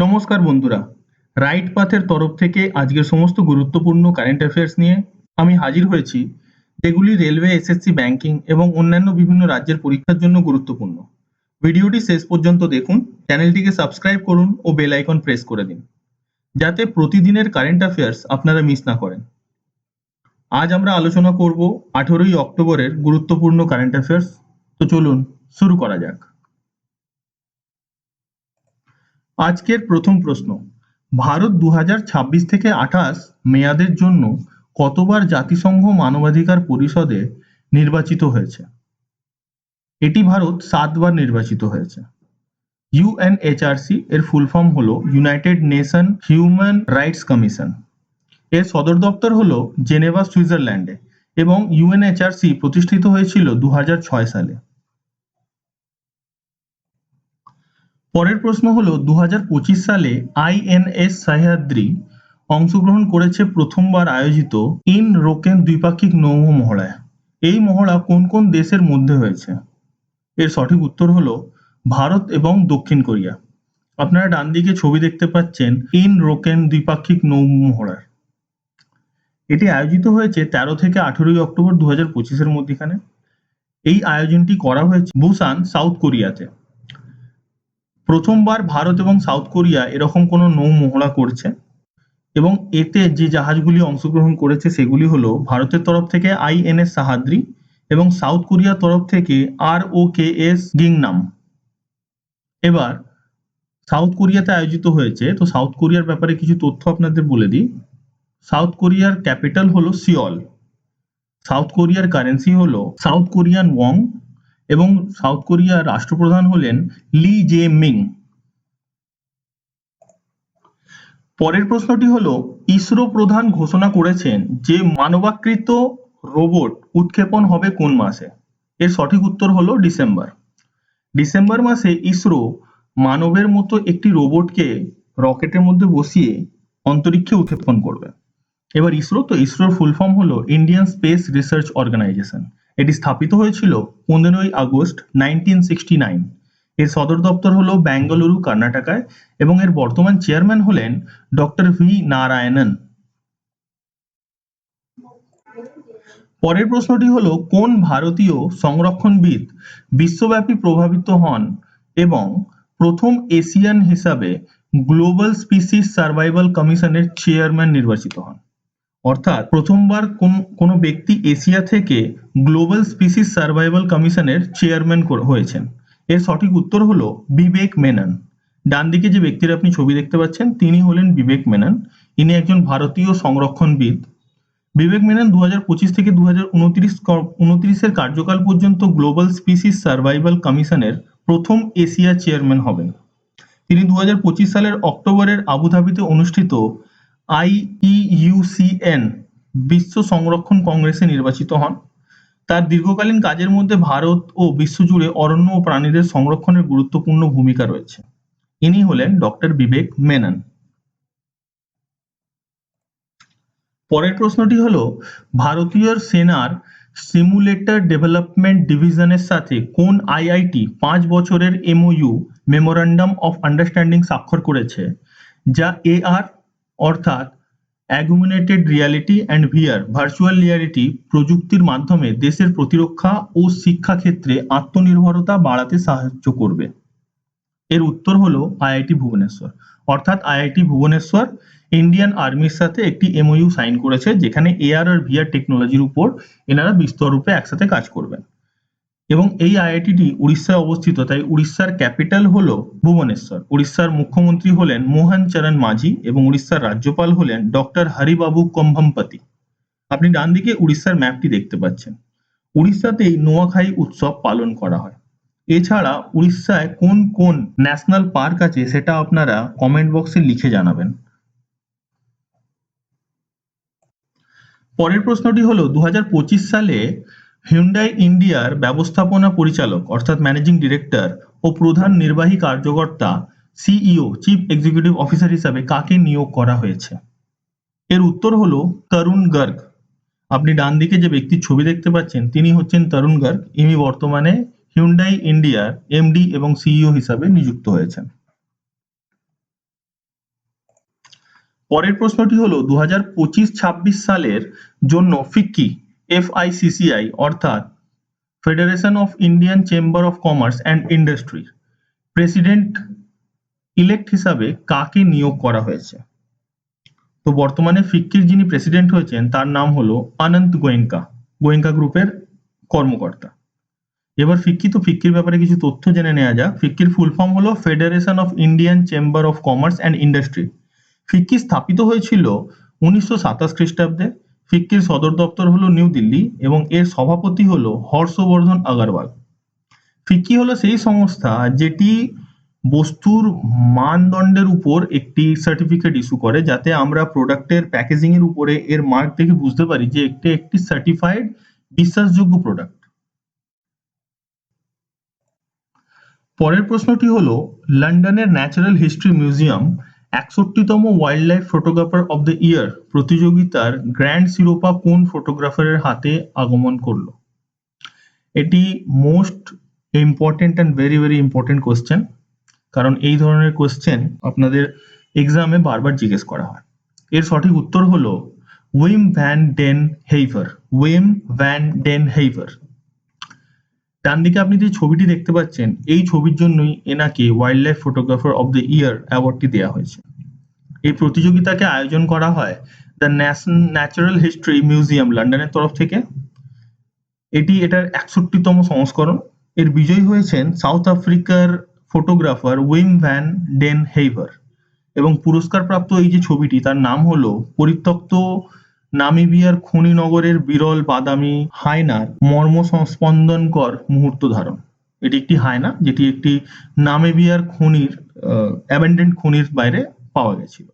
নমস্কার বন্ধুরা, রাইট পাথের তরফ থেকে আজকের সমস্ত গুরুত্বপূর্ণ কারেন্ট অ্যাফেয়ার্স নিয়ে আমি হাজির হয়েছি, যেগুলি রেলওয়ে, এসএসসি, ব্যাংকিং এবং অন্যান্য বিভিন্ন রাজ্যের পরীক্ষার জন্য গুরুত্বপূর্ণ। ভিডিওটি শেষ পর্যন্ত দেখুন, চ্যানেলটিকে সাবস্ক্রাইব করুন ও বেল আইকন প্রেস করে দিন, যাতে প্রতিদিনের কারেন্ট অ্যাফেয়ার্স আপনারা মিস না করেন। আজ আমরা আলোচনা করব 18ই অক্টোবরের গুরুত্বপূর্ণ কারেন্ট অ্যাফেয়ার্স। তো চলুন শুরু করা যাক। আজকের প্রথম প্রশ্ন, ভারত 2026 থেকে 28 মেয়াদের জন্য কতবার জাতিসংঘ মানবাধিকার পরিষদে নির্বাচিত হয়েছে? এটি ভারত 7 বার নির্বাচিত হয়েছে। ইউএনএইচআরসি এর ফুল ফর্ম হলো United nation human rights commission. এর সদর দপ্তর হলো জেনেভা, সুইজারল্যান্ডে এবং ইউএনএইচআরসি প্রতিষ্ঠিত হয়েছিল 2006 সালে। পরের প্রশ্ন হলো 2025 সালে আইএনএস সহ্যাদ্রি অংশগ্রহণ করেছে প্রথমবার আয়োজিত ইন রোকেন দ্বিপাক্ষিক নৌ মহড়ায়। এই মহড়া কোন কোন দেশের মধ্যে হয়েছে? এর সঠিক উত্তর হলো ভারত এবং দক্ষিণ কোরিয়া। আপনারা ডান দিকে ছবি দেখতে পাচ্ছেন ইন রোকেন দ্বিপাক্ষিক নৌ মহড়ার। এটি আয়োজিত হয়েছে 13 থেকে 18 অক্টোবর 2025 মধ্যখানে। এই আয়োজনটি করা হয়েছে বুসান, সাউথ কোরিয়াতে। প্রথমবার ভারত এবং সাউথ কোরিয়া এরকম কোনো নৌ মহড়া করছে এবং এতে যে জাহাজগুলি অংশগ্রহণ করেছে সেগুলি হলো ভারতের তরফ থেকে আইএনএস সাহাদ্রি এবং সাউথ কোরিয়ার তরফ থেকে ROKS গিংনাম। এবার সাউথ কোরিয়াতে আয়োজিত হয়েছে, তো সাউথ কোরিয়ার ব্যাপারে কিছু তথ্য আপনাদের বলে দিই। সাউথ কোরিয়ার ক্যাপিটাল হলো সিওল। সাউথ কোরিয়ার কারেন্সি হলো সাউথ কোরিয়ান ওয়ং এবং সাউথ কোরিয়ার রাষ্ট্রপ্রধান হলেন লি জে মিং। পরের প্রশ্নটি হলো, ইসরো প্রধান ঘোষণা করেছেন যে মানবাকৃত রোবট উৎক্ষেপণ হবে কোন মাসে? এর সঠিক উত্তর হলো ডিসেম্বর। ডিসেম্বর মাসে ইসরো মানবের মতো একটি রোবটকে রকেটের মধ্যে বসিয়ে অন্তরিক্ষে উৎক্ষেপণ করবে। এবার ইসরোর ফুল ফর্ম হলো ইন্ডিয়ান স্পেস রিসার্চ অর্গানাইজেশন। এটি স্থাপিত হয়েছিল 15ই আগস্ট 1969। এর সদর দপ্তর হলো বেঙ্গালুরু, কর্ণাটকায় এবং এর বর্তমান চেয়ারম্যান হলেন ডক্টর ভি নারায়ণন। পরের প্রশ্নটি হলো, কোন ভারতীয় সংরক্ষণবিদ বিশ্বব্যাপী প্রভাবিত হন এবং প্রথম এশিয়ান হিসাবে গ্লোবাল স্পিসিস সার্ভাইভাল কমিশনের চেয়ারম্যান নির্বাচিত হন? অর্থাৎ প্রথমবার কোন ব্যক্তি এশিয়া থেকে গ্লোবাল স্পিসিস সার্ভাইভাল কমিশনের চেয়ারম্যান হয়েছেন। এর সঠিক উত্তর হলো বিবেক মেনন। ডান দিকে যে ব্যক্তির আপনি ছবি দেখতে পাচ্ছেন তিনি হলেন বিবেক মেনন। ইনি একজন ভারতীয় সংরক্ষণবিদ। বিবেক মেনন 2025 থেকে 2029 কার্যকাল পর্যন্ত গ্লোবাল স্পিসিস সার্ভাইভাল কমিশনের প্রথম এশিয়া চেয়ারম্যান হবেন। তিনি 2025 সালের অক্টোবরের আবুধাবিতে অনুষ্ঠিত IEUCN বিশ্ব সংরক্ষণ কংগ্রেসে নির্বাচিত হন। তার দীর্ঘকালীন কাজের মধ্যে ভারত ও বিশ্বজুড়ে অরণ্য ও প্রাণীদের সংরক্ষণের গুরুত্বপূর্ণ ভূমিকা রয়েছে। ইনি হলেন ডক্টর বিবেক মেনন। পরের প্রশ্নটি হলো, ভারতীয় সেনার সিমুলেটর ডেভেলপমেন্ট ডিভিশনের সাথে কোন আইআইটি 5 বছরের MOU মেমোরান্ডাম অফ আন্ডারস্ট্যান্ডিং স্বাক্ষর করেছে, যা AR অর্থাৎ augmented reality and VR virtual reality প্রযুক্তির মাধ্যমে দেশের প্রতিরক্ষা ও শিক্ষা ক্ষেত্রে আত্মনির্ভরতা বাড়াতে সাহায্য করবে? এর উত্তর হলো আইআইটি ভুবনেশ্বর। অর্থাৎ আইআইটি ভুবনেশ্বর ইন্ডিয়ান আর্মির সাথে একটি MOU সাইন করেছে, যেখানে AR আর VR টেকনোলজির উপর এনারা বিস্তর রূপে একসাথে কাজ করবেন। এবং এই আইআইটিটি উড়িষ্যায় অবস্থিত, তাই উড়িষ্যার ক্যাপিটাল হলো ভুবনেশ্বর। উড়িষ্যার মুখ্যমন্ত্রী হলেন মোহন চরণ মাঝি এবং উড়িষ্যার রাজ্যপাল হলেন ডক্টর হরিবাবু কম্ভমপতি। আপনি ডান দিকে উড়িষ্যার ম্যাপটি দেখতে পাচ্ছেন। উড়িষ্যাতেই নোয়াখাই উৎসব পালন করা হয়। এছাড়া উড়িষ্যায় কোন কোন ন্যাশনাল পার্ক আছে সেটা আপনারা কমেন্ট বক্সে লিখে জানাবেন। পরের প্রশ্নটি হলো, 2025 সালে হিউন্ডাই ইন্ডিয়ার ব্যবস্থাপনা পরিচালক অর্থাৎ ম্যানেজিং ডিরেক্টর ও প্রধান নির্বাহী কার্যকর্তা CEO চিফ এক্সিকিউটিভ অফিসার হিসাবে কাকে নিয়োগ করা হয়েছে? এর উত্তর হলো তরুণ গর্গ। আপনি ডান দিকে যে ব্যক্তির ছবি দেখতে পাচ্ছেন তিনি হচ্ছেন তরুণ গর্গ। ইনি বর্তমানে হিউন্ডাই ইন্ডিয়ার MD এবং CEO হিসাবে নিযুক্ত হয়েছেন। পরের প্রশ্নটি হলো 2025-26 সালের জন্য ফিক্কি FICCI অর্থাৎ federation of Indian Chamber of Commerce and industry president elect হিসাবে কাকে নিয়োগ করা হয়েছে? তো বর্তমানে ফিক্কির যিনি প্রেসিডেন্ট হয়েছেন তার নাম হলো অনন্ত গোয়েঙ্কা, গোয়েঙ্কা গ্রুপের কর্মকর্তা। এবার ফিক্কির ব্যাপারে কিছু তথ্য জেনে নেওয়া যাক। ফিক্কির ফুল ফর্ম হলো Federation of Indian Chamber of Commerce and Industry. FICCI স্থাপিত হয়েছিল 1927 খ্রিস্টাব্দে। ফিক্কির সদর দপ্তর হলো নিউ দিল্লি এবং এর সভাপতি হলো হর্ষবর্ধন আগরওয়াল। ফিক্কি হলো সেই সংস্থা যেটি বস্তুর মানদণ্ডের উপর একটি সার্টিফিকেট ইস্যু করে, যাতে আমরা প্রোডাক্টের প্যাকেজিং এর উপরে এর মার্ক দেখে বুঝতে পারি যে একটি সার্টিফাইড বিশ্বাসযোগ্য প্রোডাক্ট। পরের প্রশ্নটি হলো লন্ডনের ন্যাচারাল হিস্ট্রি মিউজিয়াম 61তম wildlife photographer of the year প্রতিযোগিতার গ্র্যান্ড শিরোপা কোন ফটোগ্রাফারের হাতে আগমন করলো? এটি most important and very very important question, কারণ এই ধরনের কোশ্চেন আপনাদের এক্সামে বারবার জিজ্ঞেস করা হয়। এর সঠিক উত্তর হলো উইম ভ্যান ডেন হেইভার। উইম ভ্যান ডেন হেইভার। ডান দিকে আপনি যে ছবিটি দেখতে পাচ্ছেন, এই ছবির জন্যই এনাকে wildlife photographer of the year অ্যাওয়ার্ডটি দেওয়া হয়েছে। এই প্রতিযোগিতাকে আয়োজন করা হয় দ্য ন্যাচারাল হিস্ট্রি মিউজিয়াম লন্ডনের তরফ থেকে। এটার 61তম সংস্করণ। এর বিজয়ী হয়েছেন সাউথ আফ্রিকার ফটোগ্রাফার উইম ভ্যান ডেন হেইভার এবং পুরস্কারপ্রাপ্ত এই যে ছবিটি তার নাম হলো পরিত্যক্ত নামিবিয়ার খনি নগরের বিরল বাদামি হায়নার মর্মস্পন্দনকর মুহূর্ত ধারণ। এটি একটি হায়না যেটি একটি নামিবিয়ার খনির অ্যাবেন্ডেন্ড খনির বাইরে পাওয়া গেছিল।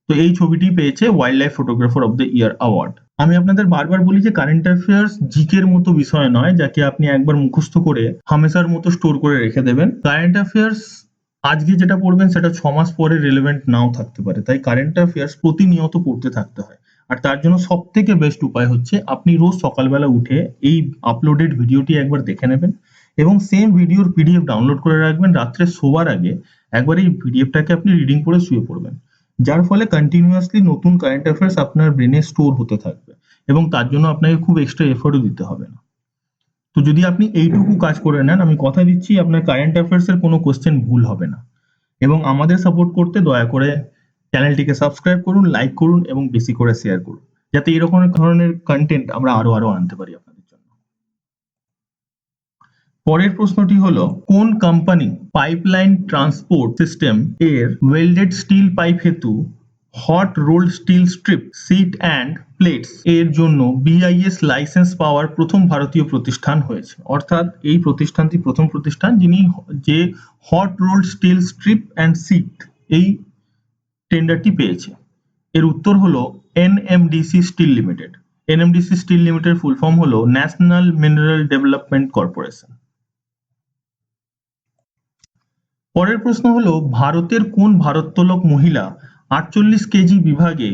তো এই ছবিটি পেয়েছে wild life photographer of the year award. আমি আপনাদের বারবার বলি যে কারেন্ট অ্যাফেয়ার্স জিকের মতো বিষয় নয় যাকে আপনি একবার মুখস্থ করে হামেশার মতো স্টোর করে রেখে দেবেন। কারেন্ট অ্যাফেয়ার্স আজকে যেটা পড়বেন সেটা 6 মাস পরে রিলেভেন্ট নাও থাকতে পারে, তাই কারেন্ট অ্যাফেয়ার্স প্রতিনিয়ত পড়তে থাকতে হয়। আর তার জন্য সব থেকে বেস্ট উপায় হচ্ছে আপনি রোজ সকালবেলা উঠে এই আপলোডেড ভিডিওটি একবার দেখে নেবেন এবং সেম ভিডিওর পিডিএফ ডাউনলোড করে রাখবেন। রাত্রে শোবার আগে একবার এই পিডিএফটাকে আপনি রিডিং করে শুয়ে পড়বেন, যার ফলে কন্টিনিউয়াসলি নতুন কারেন্ট অ্যাফেয়ার্স আপনার ব্রেনে স্টোর হতে থাকবে এবং তার জন্য আপনাকে খুব এক্সট্রা এফোর্টও দিতে হবে না। তো যদি আপনি এইটুকু কাজ করে নেন, আমি কথা দিচ্ছি আপনার কারেন্ট অ্যাফেয়ার্স এর কোনো কোশ্চেন ভুল হবে না। এবং আমাদের সাপোর্ট করতে দয়া করে চ্যানেলটিকে সাবস্ক্রাইব করুন, লাইক করুন এবং বেশি করে শেয়ার করুন, যাতে এরকম ধরনের কন্টেন্ট আমরা আরো আনতে পারি আপনাদের জন্য। পরের প্রশ্নটি হলো কোন কোম্পানি পাইপলাইন ট্রান্সপোর্ট সিস্টেম এর ওয়েল্ডেড স্টিল পাইপ হেতু hot rolled steel strip sheet and plates এর জন্য BIS লাইসেন্স পাওয়ার প্রথম ভারতীয় প্রতিষ্ঠান হয়েছে? অর্থাৎ এই প্রতিষ্ঠানটি প্রথম প্রতিষ্ঠান যিনি যে hot rolled steel strip and sheet এই টেন্ডারটি পেয়েছে। এর উত্তর হলো NMDC steel limited. NMDC steel limited full form হলো ন্যাশনাল মিনারেল ডেভেলপমেন্ট কর্পোরেশন। পরের প্রশ্ন হলো ভারতের কোন ভারোত্তোলক মহিলা 48 কেজি বিভাগে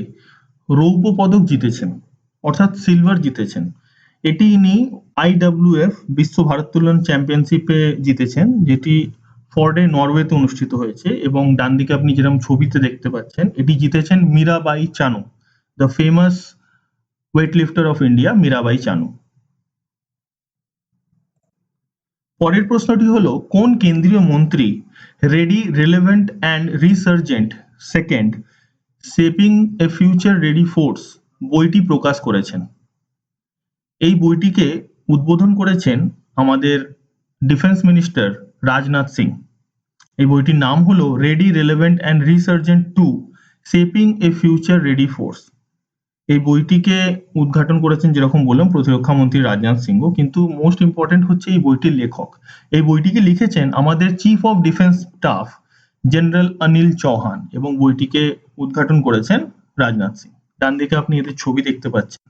রৌপ্য পদক জিতেছেন অর্থাৎ সিলভার জিতেছেন? এটি ইনি IWF বিশ্ব ভারোত্তোলন চ্যাম্পিয়নশিপে জিতেছেন, যেটি ফর্ডে নরওয়েতে অনুষ্ঠিত হয়েছে। এবং ডান দিকে আপনি যেরকম ছবিতে দেখতে পাচ্ছেন, এটি জিতেছেন Mirabai Chanu, the famous weightlifter of India Mirabai Chanu. পরের প্রশ্নটি হলো কোন কেন্দ্রীয় মন্ত্রী ready relevant and resurgent second shaping a future ready force বইটি প্রকাশ করেছেন? এই বইটিকে উদ্বোধন করেছেন আমাদের ডিফেন্স মিনিস্টার রাজনাথ সিং। এই বইটির নাম হলো ready relevant and resurgent to shaping a future ready force. এই বইটিকে উদ্ঘাটন করেছেন যেরকম বললাম প্রতিরক্ষা মন্ত্রী রাজনাথ সিংহ, কিন্তু মোস্ট ইম্পর্টেন্ট হচ্ছে এই বইটির লেখক। এই বইটিকে লিখেছেন আমাদের chief of defence staff general Anil Chauhan এবং বইটিকে উদ্ঘাটন করেছেন রাজনাথ সিং। ডান দিকে আপনি এদের ছবি দেখতে পাচ্ছেন।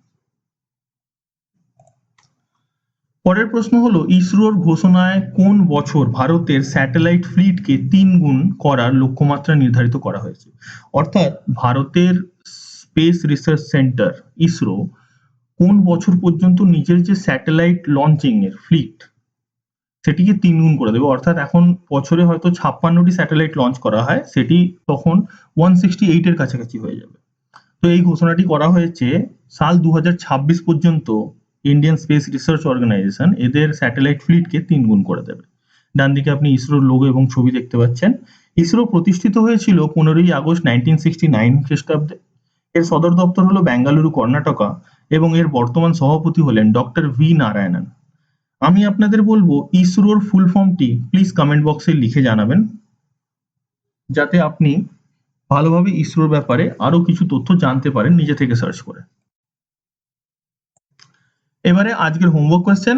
পরের প্রশ্ন হলো ইসরোর ঘোষণায় কোন বছর ভারতের স্যাটেলাইট ফ্লিটকে 3 গুণ করার লক্ষ্যমাত্রা নির্ধারিত করা হয়েছে? অর্থাৎ ভারতের স্পেস রিসার্চ সেন্টার ইসরো কোন বছর পর্যন্ত নিজের যে স্যাটেলাইট লঞ্চিং এর ফ্লিট সেটিকে 3 গুণ করে দেবে। অর্থাৎ এখন বছরে হয়তো 56টি স্যাটেলাইট লঞ্চ করা হয়, সেটি তখন 168 এর কাছাকাছি হয়ে যাবে। তো এই ঘোষণাটি করা হয়েছে সাল 2026 পর্যন্ত ইন্ডিয়ান স্পেস রিসার্চ অর্গানাইজেশন এদের স্যাটেলাইট ফ্লিটকে 3 গুণ করে দেবে। ডান দিকে আপনি ইসরোর লোগো এবং ছবি দেখতে পাচ্ছেন। ইসরো প্রতিষ্ঠিত হয়েছিল 15ই আগস্ট 1969 খ্রিস্টাব্দে। এর সদর দপ্তর হলো বেঙ্গালুরু, কর্ণাটকা এবং এর বর্তমান সভাপতি হলেন ডক্টর ভি নারায়ণন। আমি আপনাদের বলবো ইসরোর ফুল ফর্মটি প্লিজ কমেন্ট বক্সে লিখে জানাবেন, যাতে আপনি ভালোভাবে ইসরোর ব্যাপারে আরো কিছু তথ্য জানতে পারেন নিজে থেকে সার্চ করে। এবারে আজকের হোমওয়ার্ক কোয়েশ্চেন।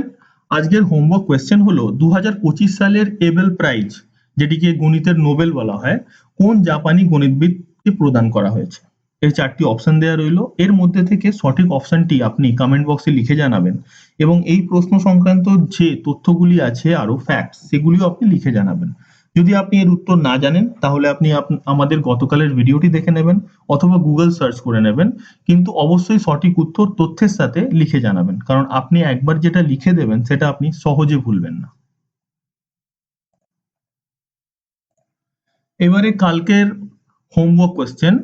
আজকের হোমওয়ার্ক কোয়েশ্চেন হলো 2025 সালের এবেল প্রাইজ, যেটিকে গণিতের নোবেল বলা হয়, কোন জাপানি গণিতবিদকে প্রদান করা হয়েছে? এর 4টি অপশন দেওয়া রইল। এর মধ্যে থেকে সঠিক অপশনটি আপনি কমেন্ট বক্সে লিখে জানাবেন এবং এই প্রশ্ন সংক্রান্ত যে তথ্যগুলি আছে আরো ফ্যাক্টস, সেগুলিও আপনি লিখে জানাবেন। যদি আপনি এর উত্তর না জানেন তাহলে আপনি আমাদের গতকালের ভিডিওটি দেখে নেবেন অথবা গুগল সার্চ করে নেবেন, কিন্তু অবশ্যই সঠিক উত্তর তথ্যের সাথে লিখে জানাবেন, কারণ আপনি একবার যেটা লিখে দেবেন সেটা আপনি সহজে ভুলবেন না। এবারে কালকের হোমওয়ার্ক কোয়েশ্চেন,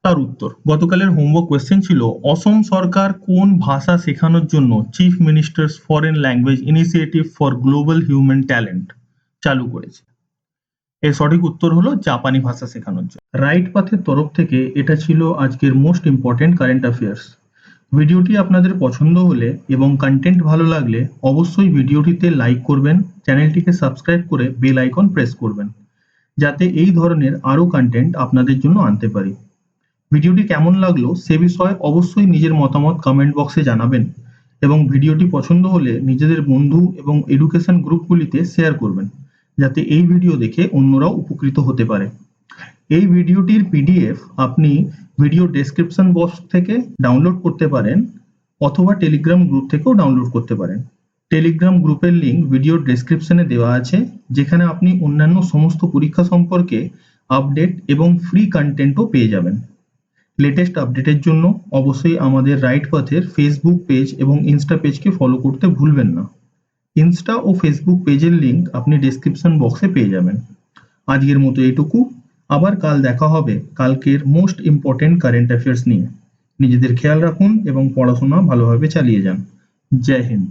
তার উত্তর। গতকালের হোমওয়ার্ক কোয়েশ্চেন ছিল অসম সরকার কোন ভাষা শেখানোর জন্য chief ministers foreign language initiative for global human talent চালু করেছে? এর সঠিক উত্তর হলো জাপানি ভাষা শেখানোর জন্য। রাইট পাথের তরফ থেকে এটা ছিল আজকের মোস্ট ইম্পর্টেন্ট কারেন্ট অ্যাফেয়ার্স। ভিডিওটি আপনাদের পছন্দ হলে এবং কন্টেন্ট ভালো লাগলে অবশ্যই ভিডিওটিতে লাইক করবেন, চ্যানেলটিকে সাবস্ক্রাইব করে বেল আইকন প্রেস করবেন, যাতে এই ধরনের আরো কন্টেন্ট আপনাদের জন্য আনতে পারি। ভিডিওটি কেমন লাগলো সে বিষয়ে অবশ্যই নিজের মতামত কমেন্ট বক্সে জানাবেন এবং ভিডিওটি পছন্দ হলে নিজেদের বন্ধু এবং এডুকেশন গ্রুপগুলিতে শেয়ার করবেন, যাতে এই ভিডিও দেখে অন্যরাও উপকৃত হতে পারে। এই ভিডিওটির পিডিএফ আপনি ভিডিও ডেসক্রিপশন বক্স থেকে ডাউনলোড করতে পারেন অথবা টেলিগ্রাম গ্রুপ থেকেও ডাউনলোড করতে পারেন। টেলিগ্রাম গ্রুপের লিংক ভিডিওর ডেসক্রিপশনে দেওয়া আছে, যেখানে আপনি অন্যান্য সমস্ত পরীক্ষা সম্পর্কে আপডেট এবং ফ্রি কন্টেন্টও পেয়ে যাবেন। লেটেস্ট আপডেটের জন্য অবশ্যই আমাদের রাইট পাথের ফেসবুক পেজ এবং ইনস্টা পেজকে ফলো করতে ভুলবেন না। ইনস্টা ও ফেসবুক পেজের লিংক আপনি ডেসক্রিপশন বক্সে পেয়ে যাবেন। আজকের মতো এটুকু। আবার কাল দেখা হবে কালকের মোস্ট ইম্পর্টেন্ট কারেন্ট অ্যাফেয়ার্স নিয়ে। নিজেদের খেয়াল রাখুন এবং পড়াশোনা ভালোভাবে চালিয়ে যান। জয় হিন্দ।